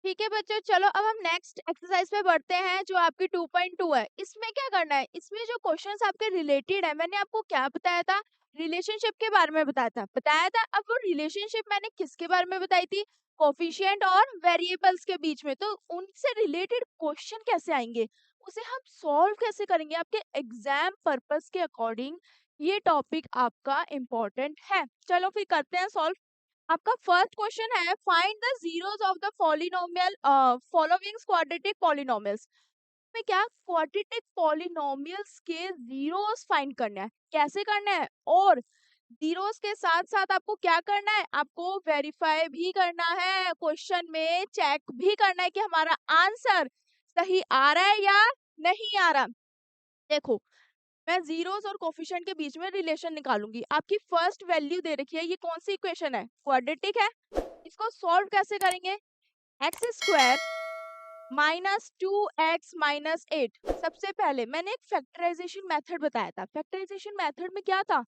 ठीक है बच्चों, चलो अब हम नेक्स्ट एक्सरसाइज पे बढ़ते हैं जो आपकी 2.2 है। इसमें क्या करना है, इसमें जो क्वेश्चंस आपके रिलेटेड है, मैंने आपको क्या बताया था, रिलेशनशिप के बारे में बताया था। अब वो रिलेशनशिप मैंने किसके बारे में बताई थी, कोफिशिएंट और वेरिएबल्स के बीच में। तो उनसे रिलेटेड क्वेश्चन कैसे आएंगे, उसे हम सॉल्व कैसे करेंगे आपके एग्जाम पर्पस के अकॉर्डिंग, ये टॉपिक आपका इम्पोर्टेंट है। चलो फिर करते हैं सॉल्व। आपका फर्स्ट क्वेश्चन है, find the zeros of the polynomial following quadratic polynomials. में क्या क्वाड्रेटिक पॉलिनोमियल्स के जीरोस फाइंड करना है, कैसे करना है, और जीरोस के साथ साथ आपको क्या करना है, आपको वेरीफाई भी करना है, क्वेश्चन में चेक भी करना है कि हमारा आंसर सही आ रहा है या नहीं आ रहा। देखो, मैं जीरोस और कोफिशिएंट के बीच में रिलेशन निकालूंगी। आपकी फर्स्ट वैल्यू दे रखी है, ये कौन सी इक्वेशन है, क्वाड्रेटिक है। इसको सॉल्व कैसे करेंगे, एक्स स्क्वायर माइनस 2x-8। सबसे पहले मैंने एक फैक्टराइजेशन मेथड बताया था। फैक्टराइजेशन मेथड में क्या था,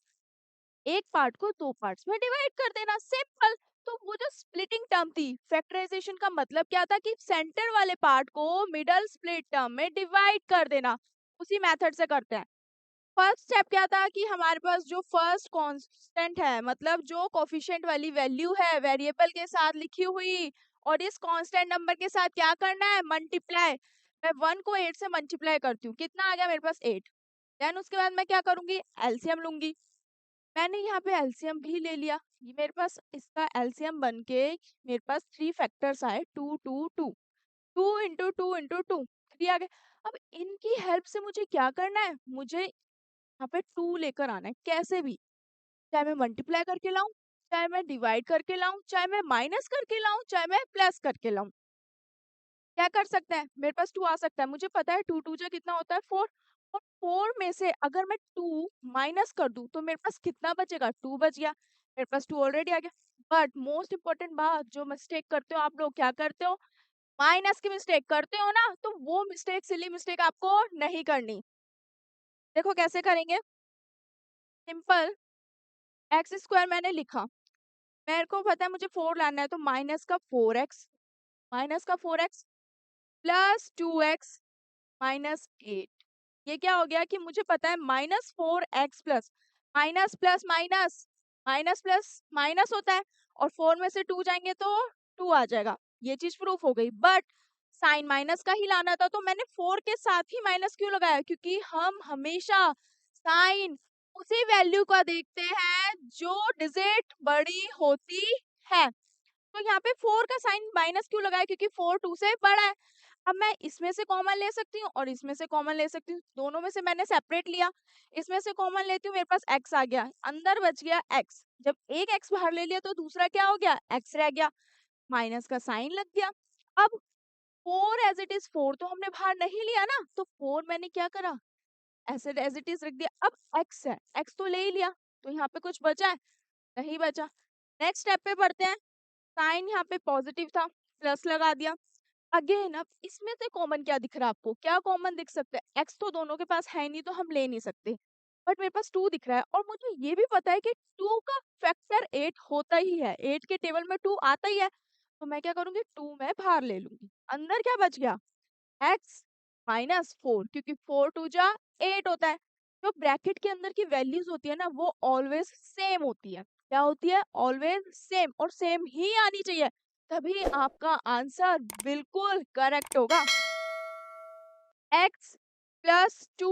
एक पार्ट को दो पार्ट्स में डिवाइड कर देना, सिंपल। तो वो जो स्प्लिटिंग टर्म थी, फैक्टराइजेशन का मतलब क्या था कि सेंटर वाले पार्ट को मिडल स्प्लिट टर्म में डिवाइड कर देना। उसी मेथड से करते हैं। फर्स्ट स्टेप क्या था कि हमारे पास जो फर्स्ट कांस्टेंट है, मतलब जो कोफिशिएंट वाली वैल्यू है वेरिएबल के साथ लिखी हुई, और इस कांस्टेंट नंबर के साथ क्या करना है, मल्टीप्लाई। मैं 1 को 8 से मल्टीप्लाई करती हूँ, कितना आ गया मेरे पास 8। देन उसके बाद मैं क्या करूंगी, एलसीएम लूंगी। मैंने यहाँ पे एलसीएम भी ले लिया, ये मेरे पास इसका एलसीएम बन के मेरे पास 3 फैक्टर्स आए, 2 2 2, 2 इंटू 2 इंटू 2, 3 आ गए। अब इनकी हेल्प से मुझे क्या करना है, मुझे यहाँ पे 2 लेकर आना है कैसे भी, चाहे मैं मल्टीप्लाई करके लाऊं, चाहे मैं डिवाइड करके लाऊं, चाहे मैं माइनस करके लाऊं, चाहे मैं प्लस करके लाऊं। क्या कर सकते हैं, मेरे पास 2 आ सकता है, मुझे पता है 2 2 जा कितना होता है 4। और 4 में से अगर मैं 2 माइनस कर दूं तो मेरे पास कितना बचेगा, 2 बच गया। मेरे पास 2 ऑलरेडी आ गया। बट मोस्ट इंपॉर्टेंट बात, जो मिस्टेक करते हो आप लोग, क्या करते हो, माइनस की मिस्टेक करते हो ना, तो वो मिस्टेक, सिली मिस्टेक आपको नहीं करनी। देखो कैसे करेंगे, सिंपल। एक्स स्क्वायर मैंने लिखा, मेरे को पता है मुझे 4 लाना है, तो माइनस का 4x प्लस 2x माइनस 8। ये क्या हो गया कि मुझे पता है -4x plus minus plus minus, minus plus minus होता है, और 4 में से 2 जाएंगे तो 2 आ जाएगा। ये चीज प्रूफ हो गई। बट साइन माइनस का ही लाना था, तो मैंने 4 के साथ ही माइनस क्यों लगाया, क्योंकि हम हमेशा साइन उसी वैल्यू का देखते हैं जो डिजिट बड़ी होती है। तो यहाँ पे 4 का साइन माइनस क्यों लगाया, क्योंकि 4 2 से बड़ा है। अब मैं इसमें से कॉमन ले सकती हूँ और इसमें से कॉमन ले सकती हूँ, दोनों में से मैंने सेपरेट लिया। इसमें से कॉमन लेती हूँ, मेरे पास x आ गया, अंदर बच गया x। जब एक x बाहर ले लिया तो दूसरा क्या हो गया, x रह गया, माइनस का साइन लग गया। अब 4 एज इट इज 4 तो हमने बाहर नहीं लिया ना, तो 4 मैंने क्या करा, ऐसे एज इट इज रख दिया। अब x है, x तो ले ही लिया, तो यहाँ पे कुछ बचा है, नहीं बचा। नेक्स्ट स्टेप पे बढ़ते हैं। साइन यहाँ पे पॉजिटिव था, प्लस लगा दिया। अगेन अब इसमें से कॉमन क्या दिख रहा है आपको, क्या कॉमन दिख सकता है, एक्स तो दोनों के पास है नहीं तो हम ले नहीं सकते, बट मेरे पास 2 दिख रहा है, और मुझे ये भी पता है कि 2 का फैक्टर 8 होता ही है, 8 के टेबल में 2 आता ही है। तो मैं क्या करूंगी, 2 मैं बाहर ले लूंगी, अंदर क्या बच गया, एक्स माइनस 4, क्योंकि 4 2 जा 8 होता है। जो ब्रैकेट के अंदर की वैल्यूज होती है ना, वो ऑलवेज सेम होती है। क्या होती है, ऑलवेज सेम, और सेम ही आनी चाहिए, तभी आपका आंसर बिल्कुल करेक्ट होगा। x प्लस 2,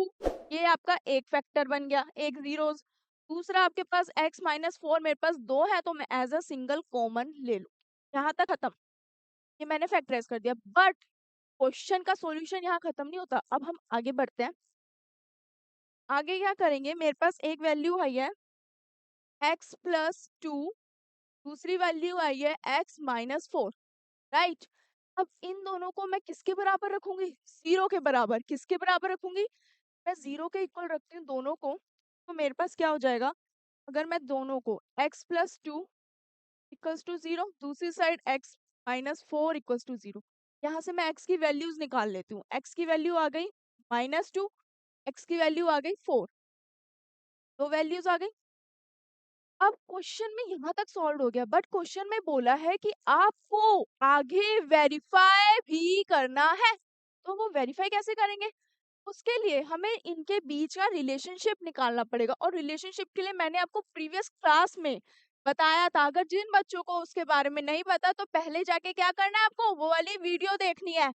ये आपका एक फैक्टर बन गया, एक जीरोस। दूसरा आपके पास x माइनस 4, मेरे पास 2 है, तो मैं एज अ सिंगल कॉमन ले लूँ। यहाँ तक खत्म, ये मैंने फैक्टराइज कर दिया। बट क्वेश्चन का सॉल्यूशन यहाँ खत्म नहीं होता, अब हम आगे बढ़ते हैं। आगे क्या करेंगे, मेरे पास एक वैल्यू आई है x प्लस 2, दूसरी वैल्यू आई है x माइनस 4, राइट। अब इन दोनों को मैं किसके बराबर रखूंगी, 0 के बराबर। किसके बराबर रखूंगी, मैं 0 के इक्वल रखती हूँ दोनों को, तो मेरे पास क्या हो जाएगा, अगर मैं दोनों को x प्लस 2 इक्वल्स टू 0, दूसरी side x minus 4 equals to 0, यहाँ से मैं x की वैल्यूज निकाल लेती हूँ। x की वैल्यू आ गई -2, x की वैल्यू आ गई 4, दो वैल्यूज आ गई। अब क्वेश्चन में यहाँ तक सॉल्व हो गया, बट क्वेश्चन में बोला है कि आपको आगे वेरीफाई भी करना है। तो वो वेरीफाई कैसे करेंगे? उसके लिए हमें इनके बीच का रिलेशनशिप निकालना पड़ेगा, और रिलेशनशिप के लिए मैंने आपको प्रीवियस क्लास में बताया था। अगर जिन बच्चों को उसके बारे में नहीं पता तो पहले जाके क्या करना है, आपको वो वाली वीडियो देखनी है।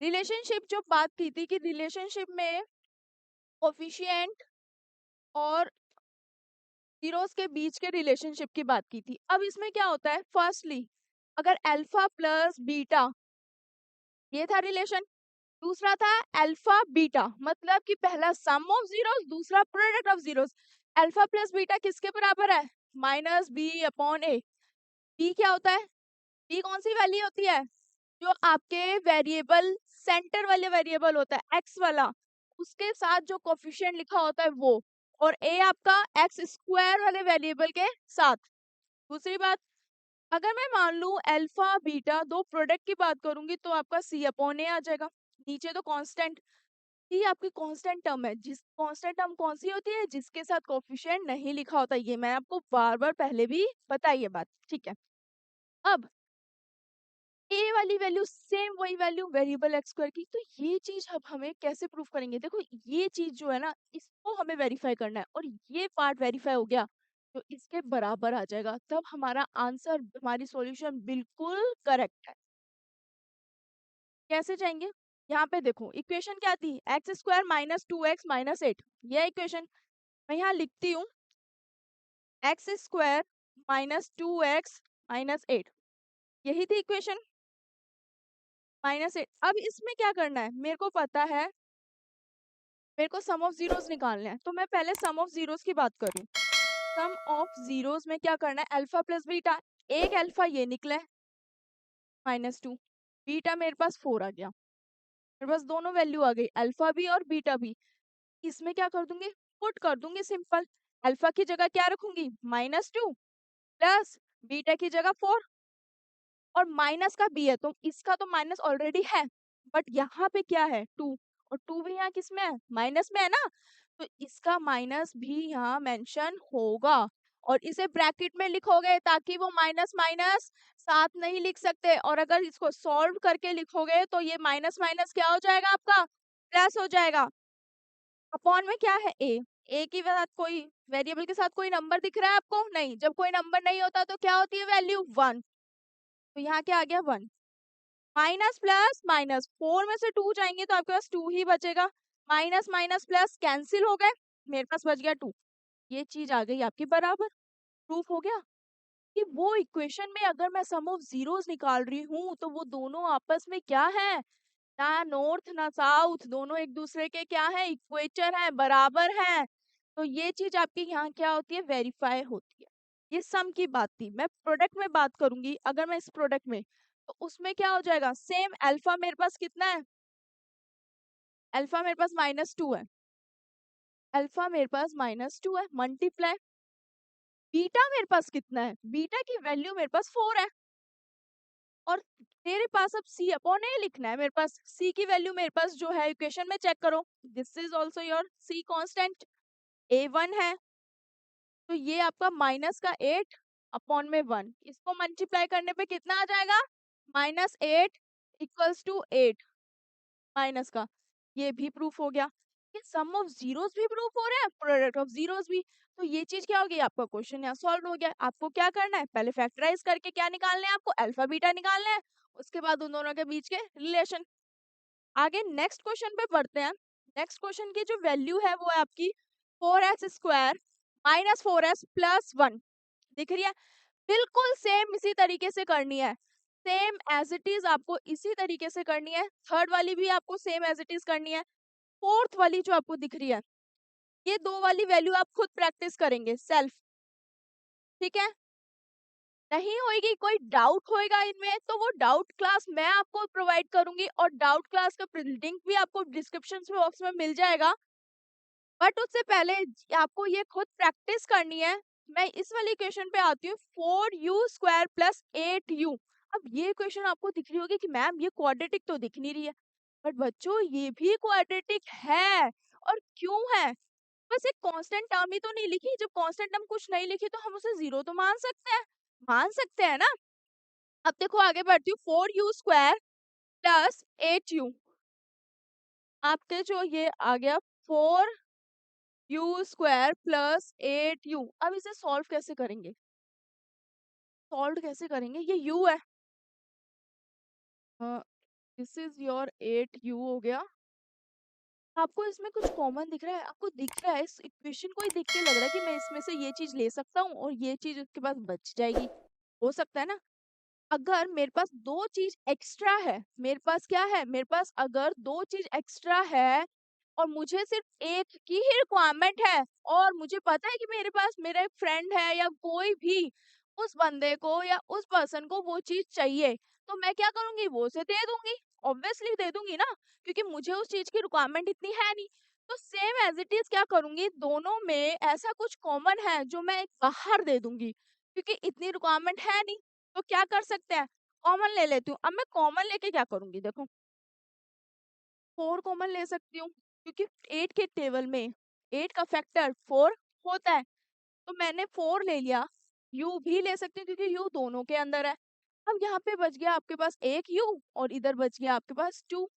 रिलेशनशिप जो बात की थी कि रिलेशनशिप में कोफिशिएंट और जीरोस के बीच के रिलेशनशिप की बात की थी। अब इसमें क्या होता है, फर्स्टली अगर अल्फा प्लस बीटा, ये था रिलेशन। दूसरा था अल्फा बीटा, मतलब कि पहला सम ऑफ जीरोस, दूसरा product of zeros. Alpha plus beta किसके बराबर है? माइनस बी अपॉन ए। बी क्या होता है? बी कौन सी वैल्यू होती है? जो आपके वेरिएबल सेंटर वाले वेरिएबल होता है एक्स वाला, उसके साथ जो कोफिशिएंट लिखा होता है वो। और ए आपका एक्स स्क्वायर वाले वेरिएबल के साथ। दूसरी बात, अगर मैं मान लूं अल्फा बीटा दो प्रोडक्ट की बात करूंगी तो आपका सी अपॉन ए आ जाएगा। नीचे तो कांस्टेंट, ये आपकी कांस्टेंट टर्म है। जिस कांस्टेंट टर्म कौन सी होती है? जिसके साथ कोफिशिएंट नहीं लिखा होता। ये मैं आपको बार बार पहले भी बताई है बात, ठीक है। अब ए वाली वैल्यू सेम वही वैल्यू वेरिएबल एक्स स्क्वायर की, तो ये चीज अब हमें कैसे प्रूफ करेंगे? देखो ये चीज जो है ना, इसको हमें वेरीफाई करना है, और ये पार्ट वेरीफाई हो गया तो इसके बराबर आ जाएगा, तब हमारा आंसर, हमारी सॉल्यूशन बिल्कुल करेक्ट है। कैसे जाएंगे? यहाँ पे देखो इक्वेशन क्या थी, x square minus 2x minus 8। यह इक्वेशन मैं यहाँ लिखती हूँ, x square minus 2x minus 8, यही थी इक्वेशन। माइनस 8, अब इसमें क्या करना है, मेरे को पता है, मेरे को सम ऑफ जीरोस निकालना है, तो मैं पहले सम ऑफ जीरोस की बात करूँ। सम ऑफ जीरोस में क्या करना है, अल्फा प्लस बीटा। एक अल्फा ये निकला है -2, बीटा मेरे पास 4 आ गया, मेरे पास दोनों वैल्यू आ गई, अल्फा भी और बीटा भी। इसमें क्या कर दूंगी, पुट कर दूंगी सिंपल। अल्फा की जगह क्या रखूंगी, -2 प्लस बीटा की जगह 4, और माइनस का बी है तो इसका तो माइनस ऑलरेडी है, बट यहाँ पे क्या है 2, और 2 भी यहाँ किस में है, माइनस में है ना, तो इसका माइनस भी यहाँ मेंशन होगा। और इसे ब्रैकेट में लिखोगे ताकि वो माइनस माइनस साथ नहीं लिख सकते, और अगर इसको सॉल्व करके लिखोगे तो ये माइनस माइनस क्या हो जाएगा, आपका प्लस हो जाएगा। अपॉन में क्या है, ए की साथ कोई वेरिएबल के साथ कोई नंबर दिख रहा है आपको? नहीं। जब कोई नंबर नहीं होता तो क्या होती है वैल्यू, 1। तो यहाँ क्या आ गया, 1। माइनस प्लस माइनस, 4 में से 2 जाएंगे तो आपके पास 2 ही बचेगा। माइनस माइनस प्लस कैंसिल हो गए, मेरे पास बच गया 2। ये चीज आ गई आपकी बराबर। प्रूफ हो गया कि वो इक्वेशन में अगर मैं सम ऑफ जीरोस निकाल रही हूँ तो वो दोनों आपस में क्या है, ना नॉर्थ ना साउथ, दोनों एक दूसरे के क्या है, इक्वेटर है, बराबर है। तो ये चीज आपकी यहाँ क्या होती है, वेरीफाई होती है। ये सम की बात थी। मैं प्रोडक्ट में बात करूंगी, अगर मैं इस प्रोडक्ट में, तो उसमें क्या हो जाएगा, सेम अल्फा मेरे पास कितना है, अल्फा मेरे पास -2 है, अल्फा मेरे पास -2 है, मल्टीप्लाई बीटा मेरे पास कितना है, बीटा की वैल्यू मेरे पास 4 है, और तेरे पास अब सी अपॉन ए लिखना है। मेरे पास सी की वैल्यू मेरे पास जो है इक्वेशन में चेक करो, this is also your C constant, A1 है, तो ये आपका -8 अपॉन में 1, इसको मल्टीप्लाई करने पे कितना आ जाएगा, -8 इक्वल्स टू 8 माइनस का। ये भी प्रूफ हो गया। ये सम ऑफ जीरोस भी प्रूफ हो रहा है, प्रोडक्ट ऑफ जीरोस भी। तो ये चीज क्या हो गई, आपका क्वेश्चन यहाँ सॉल्व हो गया। आपको क्या करना है, पहले फैक्टराइज करके क्या निकालना है, आपको अल्फा बीटा निकालना है, उसके बाद उन दोनों के बीच के रिलेशन। आगे नेक्स्ट क्वेश्चन पे बढ़ते हैं। नेक्स्ट क्वेश्चन की जो वैल्यू है वो है आपकी 4x² -4s प्लस 1, दिख रही है? बिल्कुल सेम इसी तरीके से करनी है, सेम एज इट इज आपको इसी तरीके से करनी है। थर्ड वाली भी आपको सेम एज इट इज करनी है। फोर्थ वाली जो आपको दिख रही है, ये दो वाली वैल्यू आप खुद प्रैक्टिस करेंगे सेल्फ, ठीक है? नहीं होगी, कोई डाउट होएगा इनमें तो वो डाउट क्लास मैं आपको प्रोवाइड करूंगी, और डाउट क्लास का लिंक भी आपको डिस्क्रिप्शन बॉक्स में मिल जाएगा। बट उससे पहले आपको ये खुद प्रैक्टिस करनी है। मैं इस वाली क्वेश्चन पे आती हूँ, 4u² प्लस 8u। अब ये क्वेश्चन आपको दिख रही होगी कि मैम ये क्वाड्रेटिक तो दिख नहीं रही है, बट बच्चों ये भी क्वाड्रेटिक है। और क्यों है, बस एक कांस्टेंट टर्म ही तो नहीं लिखी, जब कांस्टेंट टर्म कुछ नहीं लिखी तो हम उसे जीरो तो मान सकते हैं ना। अब देखो आगे बढ़ती हूँ, 4u² प्लस 8u, आपके जो ये आ गया 4u² प्लस 8u। अब इसे सॉल्व कैसे करेंगे, सॉल्व कैसे करेंगे, ये u है, दिस इज योर 8u हो गया। आपको इसमें कुछ कॉमन दिख रहा है, आपको दिख रहा है इस इक्वेशन को ही देख के लग रहा है कि मैं इसमें से ये चीज ले सकता हूँ और ये चीज उसके पास बच जाएगी, हो सकता है ना। अगर मेरे पास दो चीज एक्स्ट्रा है, मेरे पास क्या है, मेरे पास अगर दो चीज एक्स्ट्रा है और मुझे सिर्फ एक की ही रिक्वायरमेंट है और मुझे पता है कि मेरे पास मेरा एक फ्रेंड है या कोई भी उस बंदे को या उस पर्सन को वो चीज चाहिए, तो मैं क्या करूंगी, वो उसे दे दूंगी, ऑब्वियसली दे दूंगी ना, क्योंकि मुझे उस चीज की रिक्वायरमेंट इतनी है नहीं। तो सेम एज इट इज क्या करूंगी, दोनों में ऐसा कुछ कॉमन है जो मैं एक बाहर दे दूंगी, क्योंकि इतनी रिक्वायरमेंट है नहीं। तो क्या कर सकते हैं, कॉमन ले लेती हूँ। अब मैं कॉमन लेके क्या करूंगी, देखो 4 कॉमन ले सकती हूँ, क्योंकि 8 के टेबल में 8 का फैक्टर 4 होता है, तो मैंने 4 ले लिया। u भी ले सकती हूँ क्योंकि u दोनों के अंदर है। अब यहाँ पे बच गया आपके पास एक u और इधर बच गया आपके पास 2।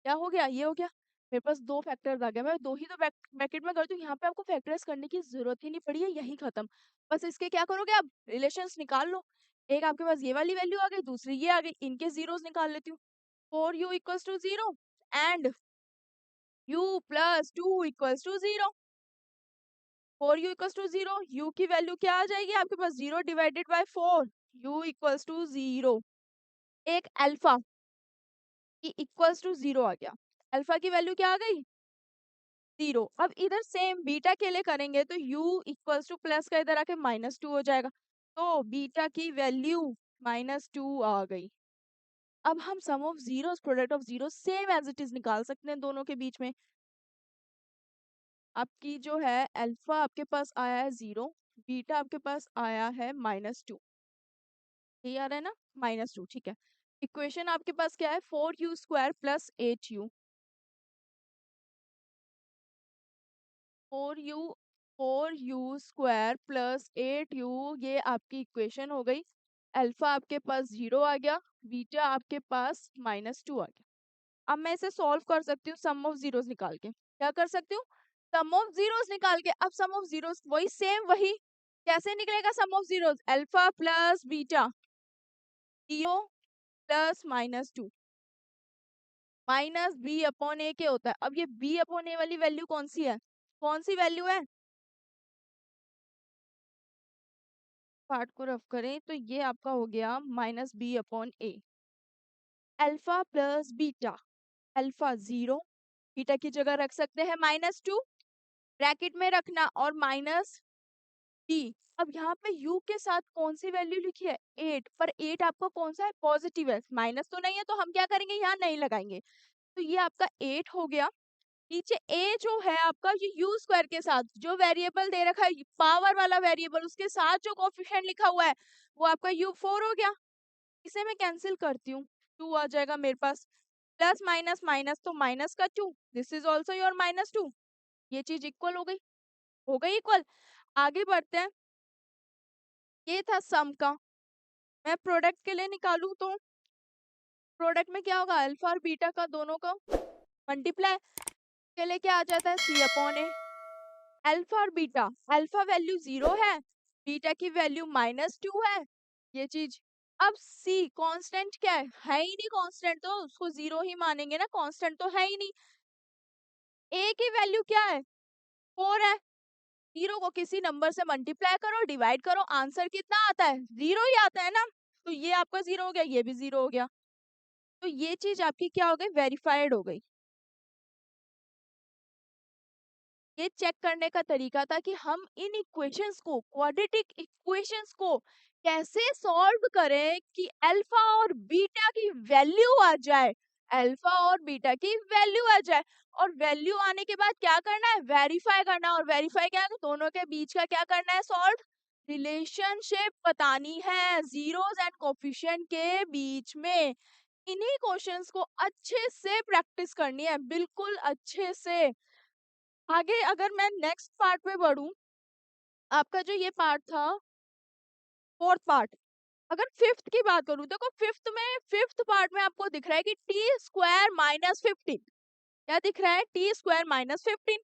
क्या हो गया, ये हो गया, मेरे पास दो फैक्टर्स आ गए। मैं दो ही तो ब्रैकेट में करती हूँ, यहाँ पे आपको फैक्टर्स करने की जरूरत ही नहीं पड़ी है, यही खत्म। बस इसके क्या करोगे, आप रिलेशंस निकाल लो। एक आपके पास ये वाली वैल्यू आ गई, दूसरी ये आ गई, इनके जीरोस निकाल लेती हूँ। 4u equals to 0 and u plus 2 equals to 0। 4u equals to 0, u की वैल्यू क्या आ जाएगी आपके पास, 0 divided by 4, u equals to 0। एक अल्फा की इक्वल्स टू 0 आ गया, अल्फा की वैल्यू क्या आ गई, 0। अब इधर सेम बीटा के लिए करेंगे तो u इक्वल्स टू प्लस का इधर आके -2 हो जाएगा, तो बीटा की वैल्यू -2 आ गई। अब हम sum of zeros, product of zero same as it is निकाल सकते हैं दोनों के बीच में। आपकी जो है अल्फा आपके पास आया है 0, बीटा आपके पास आया है -2, ये आ रहा है ना, -2, ठीक है। इक्वेशन आपके पास क्या है, 4u² plus 8u, 4u 4u² plus 8u, ये आपकी इक्वेशन हो गई। अल्फा आपके पास 0 आ गया, बीटा आपके पास -2 आ गया। अब मैं इसे सॉल्व कर सकती हूँ सम ऑफ जीरोस निकाल के, क्या कर सकती हूँ, सम ऑफ जीरोस निकाल के। अब सम ऑफ जीरोस वही सेम वही, कैसे निकलेगा sum of zeros, alpha plus beta 0 plus -2 minus B upon A के होता है। अब ये बी अपॉन ए वाली वैल्यू कौन सी है, कौन सी वैल्यू है, पार्ट को रफ करें तो ये आपका हो गया -b/a। Alpha plus beta, alpha 0, beta की जगह रख सकते हैं -2, ब्रैकेट में रखना और माइनस बी। अब यहाँ पे u के साथ कौन सी वैल्यू लिखी है, 8, पर 8 आपका कौन सा है, पॉजिटिव है, माइनस तो नहीं है, तो हम क्या करेंगे, यहाँ नहीं लगाएंगे। तो ये आपका 8 हो गया। नीचे a जो है आपका, ये u² के साथ जो वेरिएबल दे रखा है, पावर वाला वेरिएबल, उसके साथ जो कोफिशिएंट लिखा हुआ है वो आपका u4 हो गया। इसे मैं कैंसिल करती हूँ, 2 आ जाएगा मेरे पास, प्लस माइनस माइनस तो माइनस का 2, दिस इज ऑल्सो योर -2, ये चीज इक्वल हो गई, हो गई इक्वल। आगे बढ़ते हैं, ये था सम का। मैं प्रोडक्ट के लिए निकालू तो प्रोडक्ट में क्या होगा, अल्फा और बीटा का दोनों का मल्टीप्लाई के लिए क्या आ जाता है, c/a। अल्फा और बीटा, अल्फा वैल्यू 0 है, बीटा की वैल्यू -2 है, ये चीज। अब सी कांस्टेंट क्या है ही नहीं, कांस्टेंट तो उसको 0 ही मानेंगे ना, कांस्टेंट तो है ही नहीं। ए की वैल्यू क्या है, 4 है, 0 को किसी नंबर से मल्टीप्लाई करो, डिवाइड करो, आंसर कितना आता है, 0 ही आता है ना। तो ये आपका 0 हो गया, ये भी 0 हो गया, तो ये चीज आपकी क्या हो गई, वेरीफाइड हो गई। ये चेक करने का तरीका था कि हम इन इक्वेशंस को, क्वाड्रेटिक इक्वेशंस को कैसे सॉल्व करें कि अल्फा और बीटा की वैल्यू आ जाए, अल्फा और बीटा की वैल्यू आ जाए। और वैल्यू आने के बाद क्या करना है, वेरीफाई करना, और वेरीफाई क्या है, दोनों के बीच का क्या करना है, सॉल्व, रिलेशनशिप बतानी है जीरोस एंड कोफिशिएंट के बीच में। इन्हीं क्वेश्चंस को अच्छे से प्रैक्टिस करनी है, बिल्कुल अच्छे से। आगे अगर मैं नेक्स्ट पार्ट पे बढ़ूं, आपका जो ये पार्ट था फोर्थ पार्ट, अगर फिफ्थ की बात करूं, देखो फिफ्थ पार्ट में आपको दिख रहा है कि टी स्क्वायर माइनस 15, क्या दिख रहा है? T square minus 15,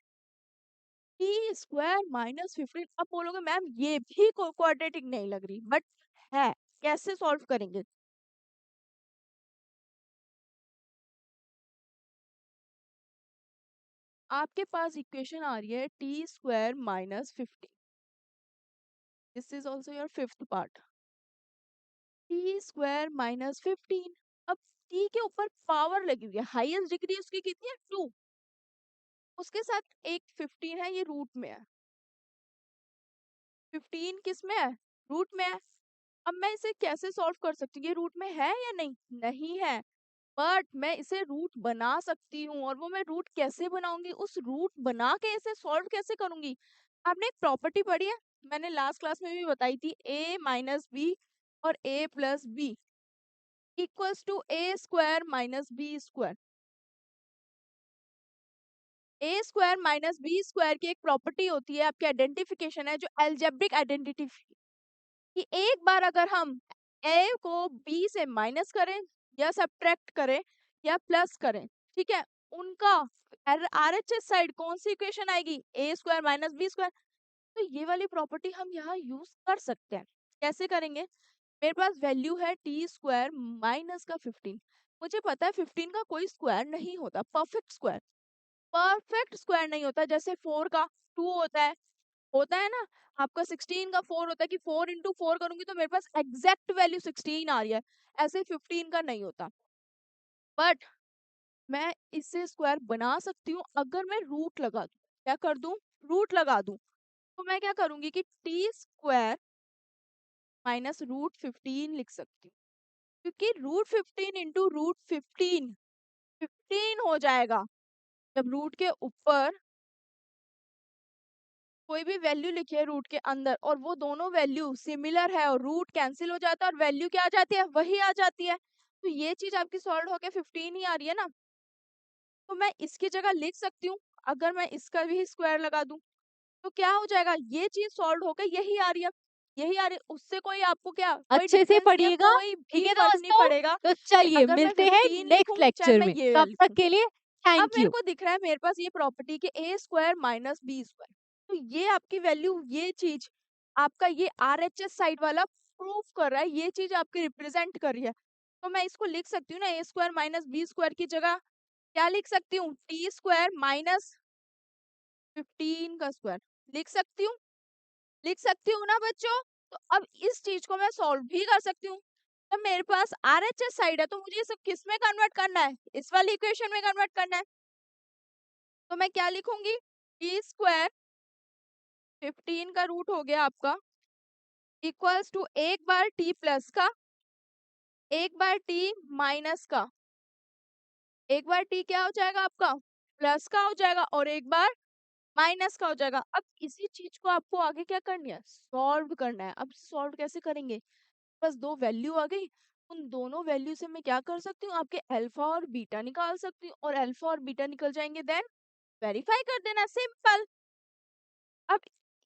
T square minus 15। अब बोलोगे मैम ये भी क्वाड्रेटिक नहीं लग रही, बट है, कैसे सॉल्व करेंगे? आपके पास इक्वेशन आ रही है T square minus 15, this is also your fifth part, T square minus 15। अब टी के ऊपर पावर लगी हुई है, हाईएस्ट डिग्री उसकी कितनी है? 2, उसके साथ एक 15 है, ये रूट में है, 15 किस में है? रूट में है। अब मैं इसे कैसे सॉल्व कर सकती हूँ? ये रूट में है या नहीं? नहीं है, बट मैं इसे रूट बना सकती हूँ, और वो मैं रूट कैसे बनाऊंगी? उस रूट बना के इसे सॉल्व कैसे करूंगी? आपने एक प्रॉपर्टी पढ़ी है, मैंने लास्ट क्लास में भी बताई थी, a माइनस बी और a plus B equals to A square minus B square. A square minus B square की एक प्रॉपर्टी होती है, आपकी आइडेंटिफिकेशन है, जो एल्जेब्रिक आइडेंटिटी, कि एक बार अगर हम ए को बी से माइनस करें या सब्ट्रैक्ट करें या प्लस करें, ठीक है, उनका आरएचएस साइड कौन सी इक्वेशन आएगी? ए स्क्वायर माइनस बी स्क्वायर। तो ये वाली प्रॉपर्टी हम यहाँ यूज कर सकते हैं। कैसे करेंगे? मेरे पास वैल्यू है टी स्क्वायर माइनस का 15, मुझे पता है 15 का कोई स्क्वायर नहीं होता, परफेक्ट स्क्वायर नहीं होता, जैसे 4 का 2 होता है ना, आपका 16 का 4 होता है कि 4 इंटू 4 करूंगी तो मेरे पास एग्जैक्ट वैल्यू 16 आ रही है, ऐसे 15 का नहीं होता। बट मैं इससे स्क्वायर बना सकती हूँ अगर मैं रूट लगा दूं। क्या कर दूं? रूट लगा दूं। तो मैं क्या करूंगी कि टी स्क्वायर माइनस रूट 15 लिख सकती हूँ, क्योंकि रूट 15 इंटू रूट 15 15 हो जाएगा। जब रूट के ऊपर कोई भी वैल्यू लिखी है रूट के अंदर, और वो दोनों वैल्यू सिमिलर है और रूट कैंसिल हो जाता है और वैल्यू क्या आ जाती है? वही आ जाती है। तो ये चीज आपकी सॉल्व होके 15 ही आ रही है ना, तो मैं इसकी जगह लिख सकती हूँ, अगर मैं इसका भी स्क्वायर लगा दूं तो क्या हो जाएगा? ये चीज सॉल्व होकर यही आ रही है, यही आ रही है। उससे कोई आपको क्या, कोई अच्छे से डिफरेंस नहीं है, पढ़िएगा। कोई ठीक भी है फर्क नहीं दोस्तों, पड़ेगा तो कि चलिए अगर मैं मिलते हैं 15 नेक्स्ट लिखूं चाहे लेक्चर मैं में, ये तब तक लिखूं। के लिए अब थैंक मेरे यू। को दिख रहा है मेरे पास ये प्रॉपर्टी के ए स्क्वायर माइनस बी स्क्वायर, तो ये आपकी वैल्यू, ये चीज आपका ये आरएचएस साइड वाला प्रूफ कर रहा है, ये चीज आपकी रिप्रेजेंट कर रही है। तो मैं इसको लिख सकती हूँ ना, ए स्क्वायर माइनस बी स्क्वायर की जगह क्या लिख सकती हूँ? टी स्क्वायर माइनस 15 का स्क्वायर लिख सकती हूँ, लिख सकती हूँ ना बच्चों? तो अब इस चीज को मैं सॉल्व भी कर सकती हूँ। तो मेरे पास आरएचएस साइड है, तो मुझे ये सब किस में कन्वर्ट करना है? इस वाली इक्वेशन में कन्वर्ट करना है। तो मैं क्या लिखूंगी? टी स्क्वायर 15 का रूट हो गया आपका, इक्वल्स टू एक बार टी प्लस का, एक बार टी माइनस का, एक बार टी क्या हो जाएगा आपका? प्लस का हो जाएगा, और एक बार माइनस का हो जाएगा। अब इसी चीज को आपको आगे क्या करनी है? सॉल्व करना है। अब सॉल्व कैसे करेंगे? बस दो वैल्यू आ गई, उन दोनों वैल्यू से मैं क्या कर सकती हूँ? आपके अल्फा और बीटा निकाल सकती हूँ, और अल्फा और बीटा निकल जाएंगे, देन वेरीफाई कर देना, सिंपल। अब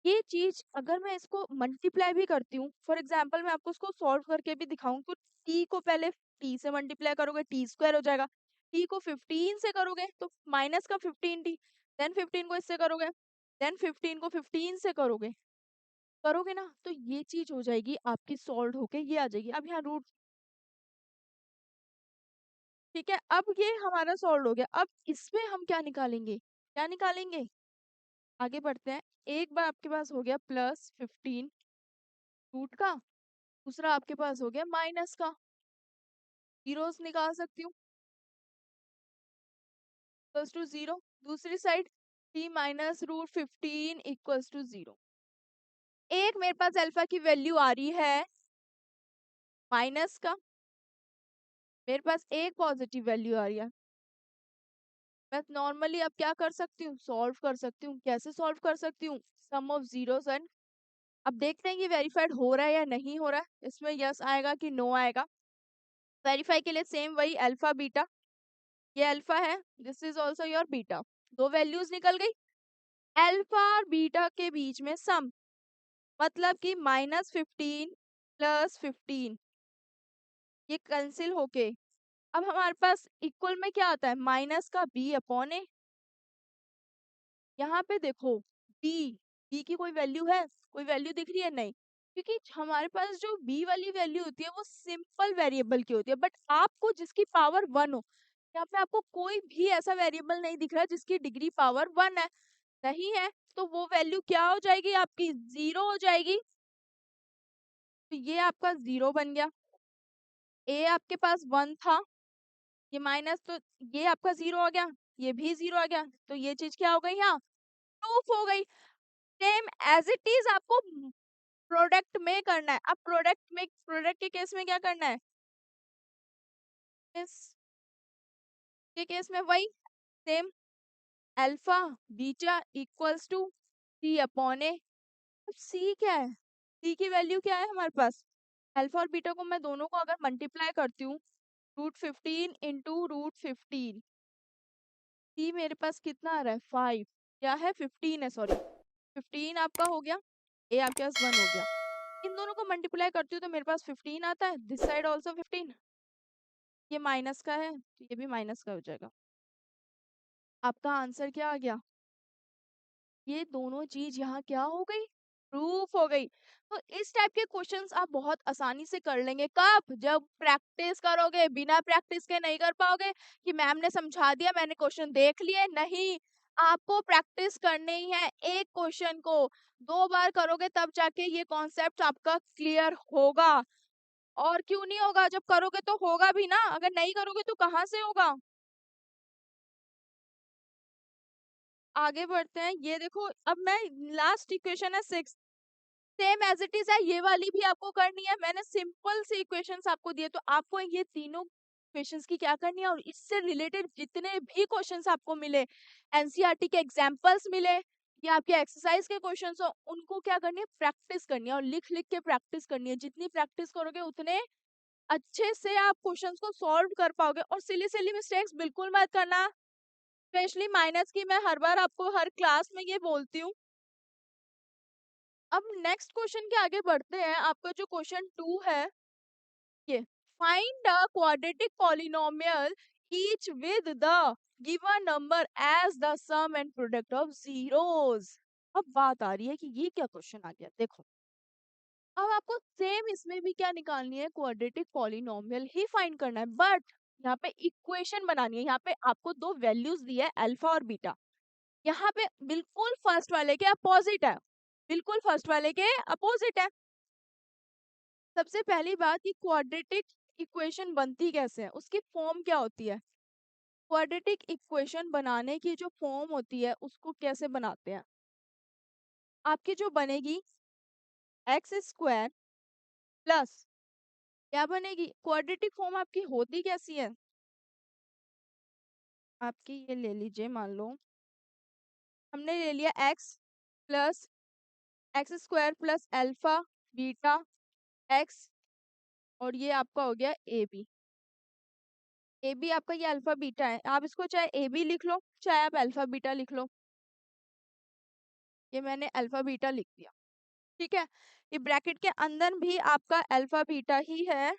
ये चीज अगर मैं इसको मल्टीप्लाई भी करती हूँ, फॉर एग्जाम्पल मैं आपको इसको सॉल्व करके भी दिखाऊं, तो टी को पहले टी से मल्टीप्लाई करोगे, टी स्क्वायर हो जाएगा। टी को 15 से करोगे तो माइनस का 15 टी, देन 15 को इससे करोगे, देन 15 को 15 से करोगे, करोगे ना, तो ये चीज हो जाएगी आपकी सॉल्व होके, ये आ जाएगी। अब यहाँ रूट, ठीक है, अब ये हमारा सॉल्व हो गया। अब इसमें हम क्या निकालेंगे? क्या निकालेंगे? आगे बढ़ते हैं। एक बार आपके पास हो गया प्लस 15 रूट का, दूसरा आपके पास हो गया माइनस का, जीरोस निकाल सकती हूँ, इक्वल्स टू जीरो। दूसरी side T minus root 15 equals to zero. एक मेरे पास अल्फा की वैल्यू आ रही है माइनस का, मेरे पास एक पॉजिटिव वैल्यू आ रही है। मैं नॉर्मली अब क्या कर सकती हूँ? सॉल्व कर सकती हूँ। कैसे सॉल्व कर सकती हूँ? सम ऑफ जीरोस एंड, अब देखते हैं कि वेरीफाइड हो रहा है या नहीं हो रहा है, इसमें यस आएगा कि नो आएगा। वेरीफाई के लिए सेम वही अल्फा बीटा, ये अल्फा है, this is also your beta, दो वैल्यूज निकल गई। अल्फा और बीटा के बीच में सम, मतलब कि -15 + 15 ये कैंसिल होके अब हमारे पास इक्वल में क्या आता है, माइनस का b/a। यहाँ पे देखो b, b की कोई वैल्यू है, कोई वैल्यू दिख रही है, नहीं, क्योंकि हमारे पास जो b वाली वैल्यू होती है वो सिंपल वेरिएबल की होती है, बट आपको जिसकी पावर 1 हो, यहाँ पे आपको कोई भी ऐसा वेरिएबल नहीं दिख रहा जिसकी डिग्री पावर 1 है, नहीं है, तो वो वैल्यू क्या हो जाएगी, आपकी 0 हो जाएगी। तो ये आपका 0 बन गया। a आपके पास 1 था, ये माइनस, तो ये आपका 0 हो गया, ये भी 0 आ गया, तो ये चीज क्या हो गई, यहाँ प्रूफ हो गई। सेम एज इट इज आपको प्रोडक्ट में करना है। अब प्रोडक्ट के केस में क्या करना है, इस के केस में वही same, alpha beta equals to c/a। अब c क्या है, c की वैल्यू क्या है हमारे पास, अल्फा और बीटा को मैं दोनों को अगर मल्टीप्लाई करती हूँ, √15 इंटू √15, c मेरे पास कितना आ रहा है, 5, क्या है 15 है, सॉरी 15 आपका हो गया, a आपके पास 1 हो गया। इन दोनों को मल्टीप्लाई करती हूँ तो मेरे पास 15 आता है, दिस साइड ऑल्सो 15, ये माइनस का है तो ये भी माइनस का हो जाएगा। आपका आंसर क्या आ गया, ये दोनों चीज यहाँ क्या हो गई, प्रूफ हो गई। तो इस टाइप के क्वेश्चंस आप बहुत आसानी से कर लेंगे, कब, जब प्रैक्टिस करोगे, बिना प्रैक्टिस के नहीं कर पाओगे कि मैम ने समझा दिया मैंने क्वेश्चन देख लिए, नहीं, आपको प्रैक्टिस करनी ही है। एक क्वेश्चन को 2 बार करोगे तब जाके ये कॉन्सेप्ट आपका क्लियर होगा। और क्यों नहीं होगा, जब करोगे तो होगा भी ना, अगर नहीं करोगे तो कहाँ से होगा। आगे बढ़ते हैं, ये देखो अब मैं, लास्ट इक्वेशन है 6, सेम एज इट इज है, ये वाली भी आपको करनी है। मैंने सिंपल सी इक्वेशंस आपको दिए, तो आपको ये तीनों इक्वेशंस की क्या करनी है, और इससे रिलेटेड जितने भी क्वेश्चंस आपको मिले, एनसीईआरटी के एग्जांपल्स मिले या आपके एक्सरसाइज के क्वेश्चंस हो, उनको क्या करनी है, प्रैक्टिस करनी है, और लिख लिख के प्रैक्टिस करनी है। जितनी प्रैक्टिस करोगे उतने अच्छे से आप क्वेश्चंस को सॉल्व कर पाओगे। और सिली सिली मिस्टेक्स बिल्कुल मत करना, स्पेशली माइनस की, मैं हर बार आपको हर क्लास में ये बोलती हूँ। अब नेक्स्ट क्वेश्चन के आगे बढ़ते हैं, आपका जो क्वेश्चन 2 है, ये find a quadratic polynomial each with the given number as the sum and product of zeros. अब बात आ रही है कि ये क्या क्वेश्चन आ गया, देखो अब आपको सेम इसमें भी क्या निकालनी है, क्वाड्रेटिक पॉलिनोमियल ही फाइंड करना है, बट यहाँ पे इक्वेशन बनानी है। यहाँ पे आपको दो वैल्यूज दी है, अल्फा और बीटा, यहाँ पे बिल्कुल फर्स्ट वाले के अपोजिट है, बिल्कुल फर्स्ट वाले के अपोजिट है। सबसे पहली बात कि क्वाड्रेटिक इक्वेशन बनती कैसे है, उसकी फॉर्म क्या होती है, क्वाड्रेटिक इक्वेशन बनाने की जो फॉर्म होती है उसको कैसे बनाते हैं, आपकी जो बनेगी x² प्लस, क्या बनेगी, क्वाड्रेटिक फॉर्म आपकी होती कैसी है, आपकी ये ले लीजिए, मान लो हमने ले लिया x+x² plus alpha beta x, और ये आपका हो गया ए बी आपका, ये अल्फा बीटा है, आप इसको चाहे ए बी लिख लो चाहे आप अल्फा बीटा लिख लो, ये मैंने अल्फा बीटा लिख दिया, ठीक है। ये ब्रैकेट के अंदर भी आपका अल्फा बीटा ही है,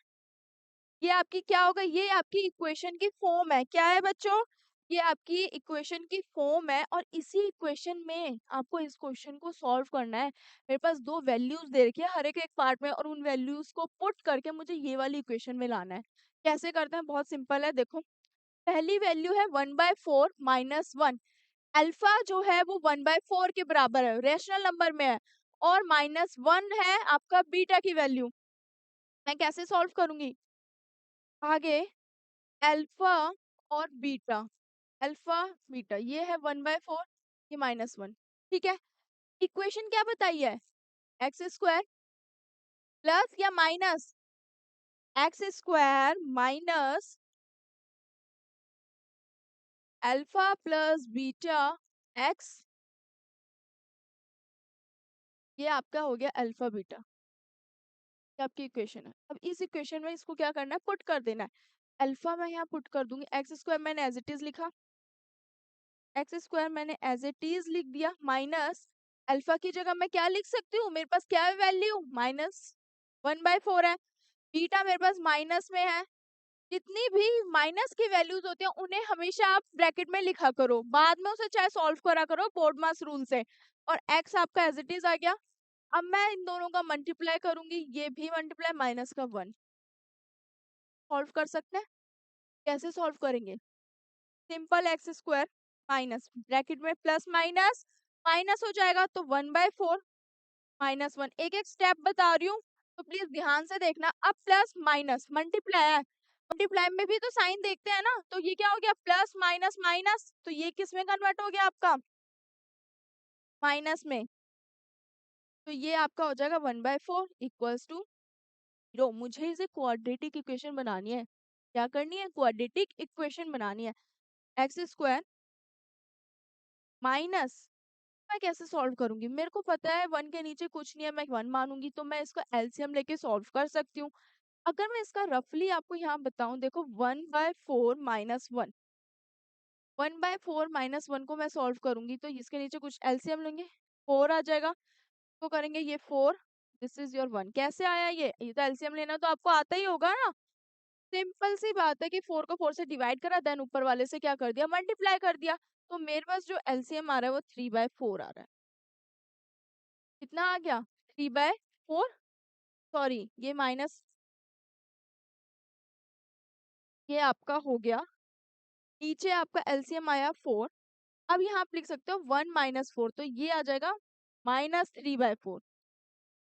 ये आपकी क्या होगा, ये आपकी इक्वेशन की फॉर्म है, क्या है बच्चों, ये आपकी इक्वेशन की फॉर्म है। और इसी इक्वेशन में आपको इस क्वेश्चन को सॉल्व करना है। मेरे पास दो वैल्यूज दे रखी है हर एक एक पार्ट में, और उन वैल्यूज को पुट करके मुझे ये वाली इक्वेशन में लाना है। कैसे करते हैं, बहुत सिंपल है, देखो पहली वैल्यू है 1/4 -1, अल्फा जो है वो 1/4 के बराबर है, रेशनल नंबर में है, और -1 है आपका बीटा की वैल्यू। मैं कैसे सॉल्व करूंगी, आगे अल्फा और बीटा, अल्फा बीटा ये है 1/4, ये -1, ठीक है। इक्वेशन क्या बताई है, x² प्लस या minus, x² minus alpha plus beta x, ये आपका हो गया अल्फा बीटा, ये आपकी इक्वेशन है। अब इस इक्वेशन में इसको क्या करना है, पुट कर देना है। अल्फा मैं यहाँ पुट कर दूंगी, x² मैंने एज इट इज लिखा, एक्स स्क्वायर मैंने एज इट इज लिख दिया, माइनस अल्फा की जगह मैं क्या लिख सकती हूँ, मेरे पास क्या है वैल्यू, -1/4 है। बीटा मेरे पास माइनस में है। जितनी भी माइनस की वैल्यूज होती हैं उन्हें हमेशा आप ब्रैकेट में लिखा करो, बाद में उसे चाहे सॉल्व करा करो बोर्ड मास रूल से। और एक्स आपका एज इट इज आ गया। अब मैं इन दोनों का मल्टीप्लाई करूंगी, ये भी मल्टीप्लाई, -1 सॉल्व कर सकते हैं। कैसे सॉल्व करेंगे, simple, x square minus bracket में प्लस माइनस माइनस हो जाएगा तो 1/4 -1, एक एक स्टेप बता रही हूँ तो प्लीज ध्यान से देखना। अब प्लस माइनस मल्टीप्लाई है, मल्टीप्लाई में भी तो साइन देखते हैं ना, तो ये क्या हो गया, प्लस माइनस माइनस, तो ये किस में कन्वर्ट हो गया आपका, माइनस में। तो ये आपका हो जाएगा 1/4 इक्वल्स टू 0। मुझे इसे क्वाड्रेटिक इक्वेशन बनानी है। क्या करनी है, क्वाड्रेटिक इक्वेशन बनानी है। एक्स स्क्वायर माइनस, मैं कैसे सॉल्व करूंगी, मेरे को पता है 1 के नीचे कुछ नहीं है, मैं 1 मानूंगी तो मैं इसको एलसीएम लेके सॉल्व कर सकती हूँ। अगर मैं इसका रफली आपको यहाँ बताऊं, देखो 1/4 -1, 1/4 - 1 को मैं सॉल्व करूंगी तो इसके नीचे कुछ एलसीएम लेंगे, 4 आ जाएगा। तो करेंगे ये 4, दिस इज योर 1। कैसे आया ये तो एलसीएम लेना तो आपको आता ही होगा ना। सिंपल सी बात है कि 4 को 4 से डिवाइड करा, देन ऊपर वाले से क्या कर दिया, मल्टीप्लाई कर दिया। तो मेरे पास जो एलसीएम आ रहा है वो 3/4 आ रहा है। कितना आ गया, 3/4, सॉरी ये माइनस, ये आपका हो गया, नीचे आपका एलसीएम आया 4। अब यहाँ आप लिख सकते हो 1 - 4, तो ये आ जाएगा -3/4,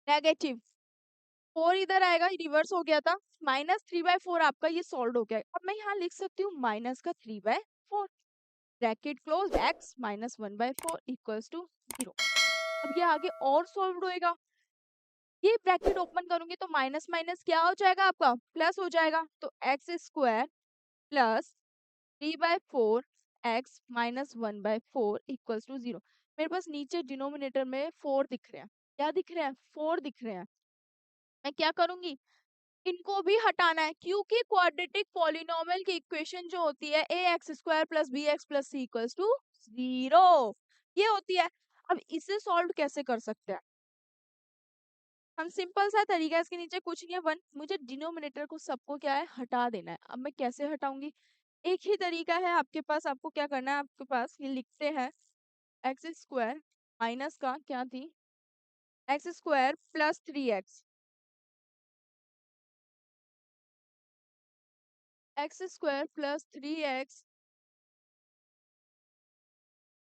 नेगेटिव 4 इधर आएगा, रिवर्स हो गया था, -3/4 आपका ये सॉल्व हो गया। अब मैं यहाँ लिख सकती हूँ माइनस का 3/4, bracket close, x -1/4 equals to 0। अब ये आगे और सॉल्व होएगा, ये ब्रैकेट ओपन करूंगी तो माइनस माइनस क्या हो जाएगा आपका, प्लस हो जाएगा। तो X square plus 3/4 x -1/4 equals to 0। मेरे पास नीचे डिनोमिनेटर में 4 दिख रहे हैं, क्या दिख रहे हैं, 4 दिख रहे हैं। मैं क्या करूंगी, इनको भी हटाना है, क्योंकि क्वाड्रेटिक पॉलिनोमियल की इक्वेशन जो होती है ax² + bx + c equals to 0, ये होती है। अब इसे सॉल्व कैसे कर सकते हैं हम, सिंपल सा तरीका है, इसके नीचे कुछ नहीं है 1, मुझे डिनोमिनेटर को सबको क्या है हटा देना है। अब मैं कैसे हटाऊंगी, एक ही तरीका है आपके पास, आपको क्या करना है, आपके पास ये लिखते हैं, एक्स स्क्वायर माइनस का क्या थी, x square plus 3x, x square plus 3x,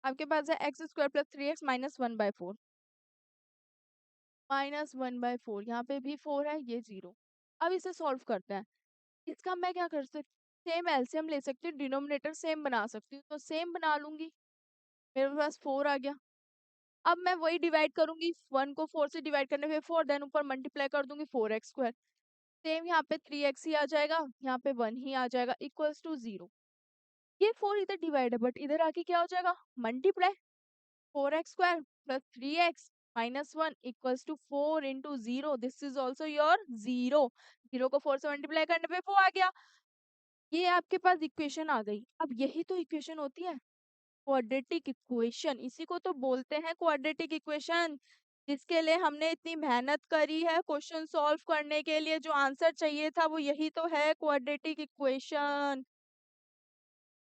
आपके पास है एक्स स्क्वायर प्लस 3x -1/4, -1/4, यहाँ पे भी 4 है, ये 0। अब इसे सॉल्व करते हैं। इसका मैं क्या कर सकती, सेम एलसीएम ले सकती हूँ, डिनोमिनेटर सेम बना सकती हूँ, तो सेम बना लूंगी। मेरे पास 4 आ गया। अब मैं वही डिवाइड करूंगी, 1 को 4 से डिवाइड करने पे 4, देन ऊपर मल्टीप्लाई कर दूंगी 4x²। सेम यहाँ पे 3x ही आ जाएगा, यहाँ पे 1 ही आ जाएगा, इक्वल्स टू 0। ये 4 इधर डिवाइड है, बट इधर आके क्या हो जाएगा, multiply, 4x² plus 3x -1 equals to 4 into 0, this is also your 0। 0 को 4 से मल्टीप्लाई करने पे 4 आ गया। ये आपके पास इक्वेशन आ गई। अब यही तो इक्वेशन होती है क्वाड्रेटिक इक्वेशन, इसी को तो बोलते हैं क्वाड्रेटिक इक्वेशन, जिसके लिए हमने इतनी मेहनत करी है क्वेश्चन सॉल्व करने के लिए, जो आंसर चाहिए था वो यही तो है, क्वाड्रेटिक इक्वेशन।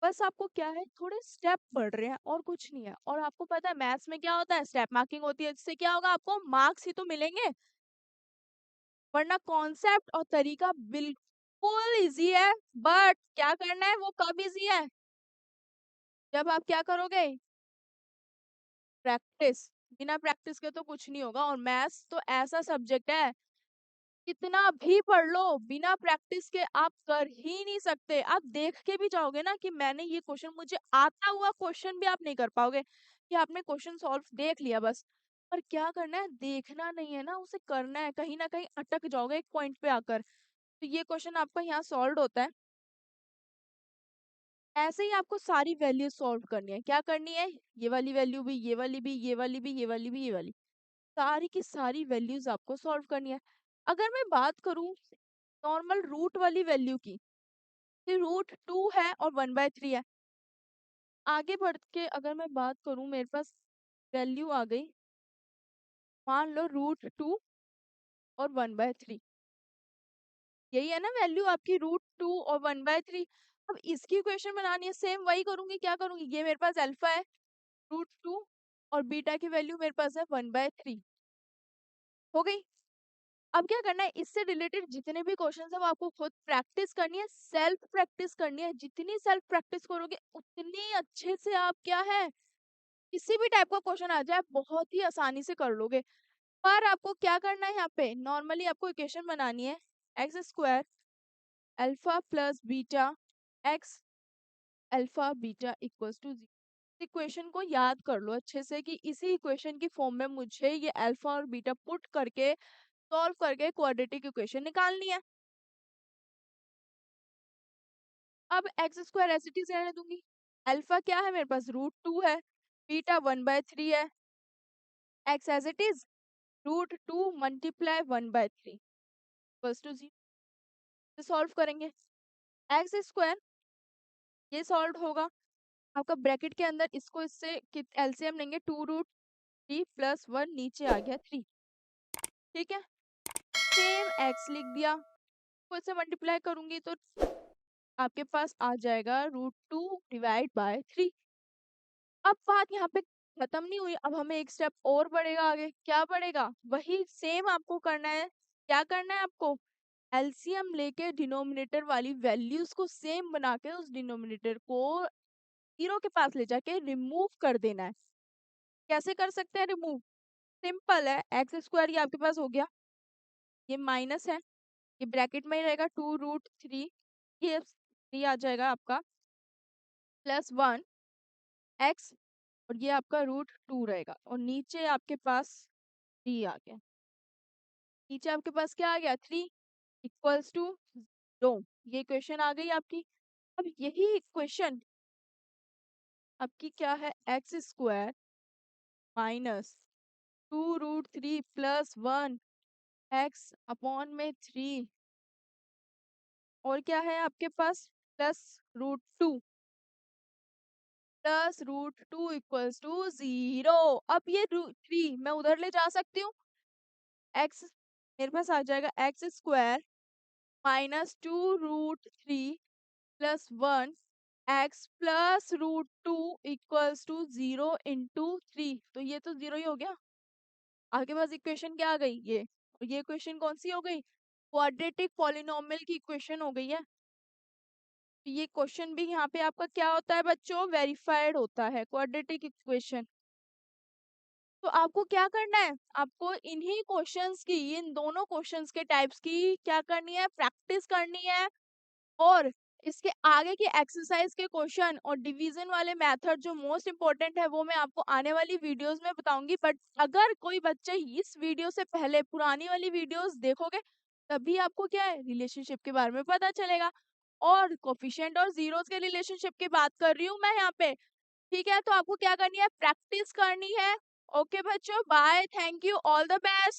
बस आपको क्या है, थोड़े स्टेप बढ़ रहे हैं और कुछ नहीं है। और आपको पता है मैथ्स में क्या होता है, स्टेप मार्किंग होती है, जिससे क्या होगा, आपको मार्क्स ही तो मिलेंगे, वरना कॉन्सेप्ट और तरीका बिल्कुल इजी है। बट क्या करना है, वो कब इजी है, जब आप क्या करोगे, प्रैक्टिस। बिना प्रैक्टिस के तो कुछ नहीं होगा। और मैथ्स तो ऐसा सब्जेक्ट है, कितना भी पढ़ लो, बिना प्रैक्टिस के आप कर ही नहीं सकते। आप देख के भी जाओगे ना कि मैंने ये क्वेश्चन, मुझे आता हुआ क्वेश्चन भी आप नहीं कर पाओगे, कि आपने क्वेश्चन सॉल्व देख लिया बस। पर क्या करना है, देखना नहीं है ना, उसे करना है, कहीं ना कहीं अटक जाओगे एक पॉइंट पे आकर। तो ये क्वेश्चन आपका यहाँ सॉल्व होता है। ऐसे ही आपको सारी वैल्यू सॉल्व करनी है, क्या करनी है, ये वाली वैल्यू भी, ये वाली भी, ये वाली भी, ये वाली भी, ये वाली, सारी की सारी वैल्यूज आपको सॉल्व करनी है। अगर मैं बात करूं नॉर्मल रूट वाली वैल्यू की, रूट 2 है और 1/3 है, आगे बढ़ के अगर मैं बात करूं, मेरे पास वैल्यू आ गई, मान लो √2 और 1/3, यही है ना वैल्यू आपकी √2 और 1/3। अब इसकी इक्वेशन बनानी है, सेम वही करूंगी, क्या करूंगी, ये मेरे पास अल्फा है √2 और बीटा की वैल्यू मेरे पास है 1/3, हो गई। अब क्या करना है, इससे रिलेटेड जितने भी क्वेश्चंस है वो आपको खुद प्रैक्टिस करनी है, सेल्फ प्रैक्टिस करनी है। जितनी सेल्फ प्रैक्टिस करोगे उतनी अच्छे से आप क्या है, किसी भी टाइप का क्वेश्चन आ जाए बहुत ही आसानी से कर लोगे। पर आपको क्या करना है, यहाँ पे नॉर्मली आपको इक्वेशन बनानी है, x² alpha plus beta X alpha beta equals to 0। Equation को याद कर लो अच्छे से कि इसी इक्वेशन की फॉर्म में मुझे ये अल्फा और बीटा पुट करके सॉल्व करके क्वाड्रेटिक इक्वेशन निकालनी है। अब x² ऐसे ही रहने दूंगी, अल्फा क्या है मेरे पास √2 है, बीटा 1/3 है, x as it is √2 multiply 1/3 equals to 0। Solve करेंगे, x² ये सॉल्व होगा आपका ब्रैकेट के अंदर, इसको इससे एलसीएम लेंगे, 2√3 + 1 नीचे आ गया 3, ठीक है। सेम x लिख दिया, को इससे मल्टीप्लाई करूंगी तो आपके पास आ जाएगा √2/3। अब बात यहाँ पे खत्म नहीं हुई, अब हमें एक स्टेप और बढ़ेगा आगे, क्या बढ़ेगा, वही सेम आपको करना है। क्या करना है आपको, एलसीएम लेके डिनोमिनेटर वाली वैल्यूज को सेम बना के उस डिनोमिनेटर को 0 के पास ले जाके रिमूव कर देना है। कैसे कर सकते हैं रिमूव, सिंपल है, x² ये आपके पास हो गया, ये माइनस है, ये ब्रैकेट में ही रहेगा 2√3, ये 3 आ जाएगा आपका, +1 x और ये आपका √2 रहेगा, और नीचे आपके पास 3 आ गया, नीचे आपके पास क्या आ गया 3 इक्वल्स टू 0। ये इक्वेशन आ गई आपकी। अब यही इक्वेशन आपकी क्या है, x² माइनस 2√3 + 1 x अपॉन में 3 और क्या है आपके पास +√2 इक्वल्स टू 0। अब ये 3 मैं उधर ले जा सकती हूँ, x मेरे पास आ जाएगा x² minus 2√3 + 1 x +√2 equals to 0 into 3, तो ये तो 0 ही हो गया। आपके पास इक्वेशन क्या आ गई, ये, और ये इक्वेशन कौन सी हो गई, क्वाड्रेटिक पॉलिनोमियल की इक्वेशन हो गई है। ये क्वेश्चन भी यहाँ पे आपका क्या होता है बच्चों, वेरीफाइड होता है, क्वाड्रेटिक इक्वेशन। तो आपको क्या करना है, आपको इन्हीं क्वेश्चंस की, इन दोनों क्वेश्चंस के टाइप्स की क्या करनी है, प्रैक्टिस करनी है। और इसके आगे की एक्सरसाइज के क्वेश्चन और डिवीजन वाले मेथड जो मोस्ट इम्पोर्टेंट है वो मैं आपको आने वाली वीडियोस में बताऊंगी। बट अगर कोई बच्चे इस वीडियो से पहले पुरानी वाली वीडियोस देखोगे तभी आपको क्या है, रिलेशनशिप के बारे में पता चलेगा। और कोफिशिएंट और जीरोस के रिलेशनशिप की बात कर रही हूँ मैं यहाँ पे, ठीक है। तो आपको क्या करनी है, प्रैक्टिस करनी है। ओके बच्चों, bye, thank you, all the best.